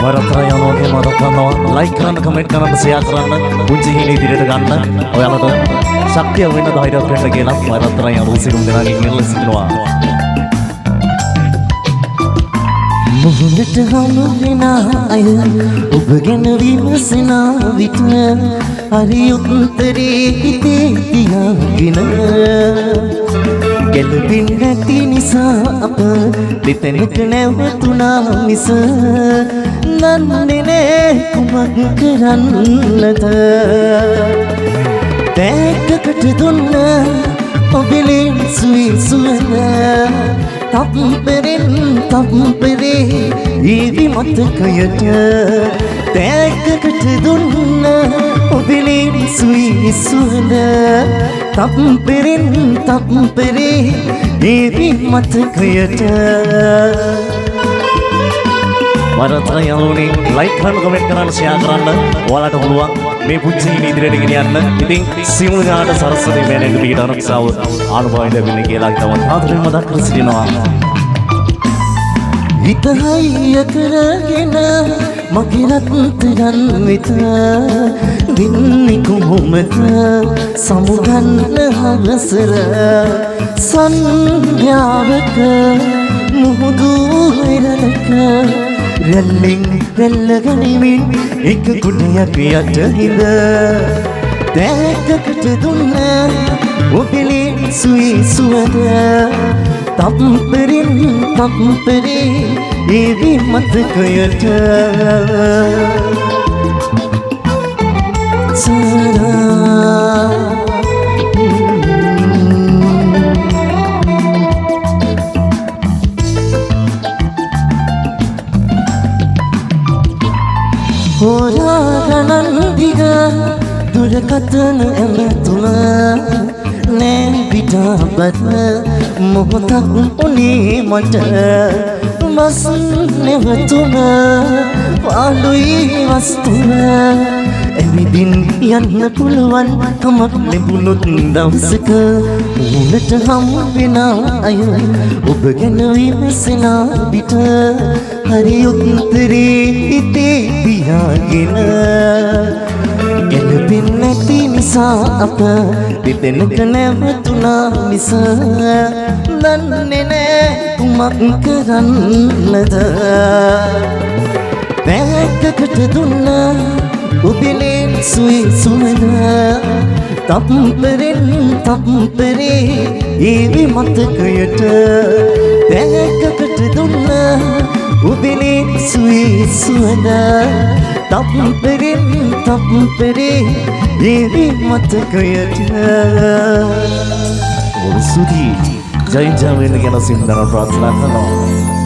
වරතරයන් වගේ මතක් කරනවා ලයික් කරන්න කමෙන්ට් කරන්න ෂෙයා කරන්න පුංචි හිණේ ඉදිරියට ගන්න ඔයාලට ශක්තිය වෙන්න ධෛර්යයක් වෙන්න කියලා වරතරයන් උසිරුම් දෙනාගෙන් ඉල්ලා සිටිනවා මුහුණට හමු වෙන අය ඔබ ගැන විමසන විට හරි උත්තරේ හිතේ තියාගෙන ගැලපෙන්නේ නැති නිසා අප දෙතැනක නැවතුණා මිස නන්නේ නෑ කුමක් කරන්නද තෑග්ගකට දුන්න ඔබේ සුවි සුවඳ තප්පරේ ඊවි මතකයට තෑග්ගකට දුන්න ඔබේ සුවි සුවඳ තප්පරේ ඊවි මතකයට වරතරයන්ගේ ලයික් කරන්න කමෙන්ට් කරන්න ෂෙයා කරන්න ඔයාලට පුළුවන් මේ පුංචි ඉදිරියට ගෙනියන්න. ඉතින් සියලු දෙනාට සරස්වති මෑණියන්ගේ පිට ආරක්ෂාව ආනුභාවය ලැබෙන්නේ කියලා හිතවත් ආදරෙන් මතක් කර සිටිනවා. හිතයි කරගෙන මගේ රත්තරන් වෙත දින්නේ කොහොමද සමුගන්න හවසර සන්ධ්‍යාවක මුහුදු වෙරළක රැල්ලෙන් රැල්ල ගනිමින් එක කුඩයක් යට හිඳ තෑග්ගකට දුන්න ඔබේ සුවි සුවඳ තප්පරේ ඊවි මතකයට හොරාගණන් දිග දුරකථන ඇමතුම නෑ පිටාපත් මොහොතක් උනේ මට මස් නැවතුම පාළුයි වස්තුව ඇවිදින් යන්න පුළුවන් කමක් ලැබුණොත් දවසක ඌනට හමු වෙන අය ඔබ ගැන විමසන විට හරි උත්තරේ හිතේ තියාගෙන ගැලපෙන්නේ නැති නිසා අප දෙතැනක නැවතුණා මිස දන්නේ නෑ කුමක් කරන්නද තෑග්ගකට දුන්න ඔබේ සුවි සුවඳ තප්පරේ ඊවි මතකයට තෑග්ගකට දුන්න ඔබේ සුවි සුවඳ තප්පරේ ඊවි මතකයට ඔරුසුදී ජය ජය වෙන්න ගැන සින්දන ප්‍රාර්ථනා කරනවා.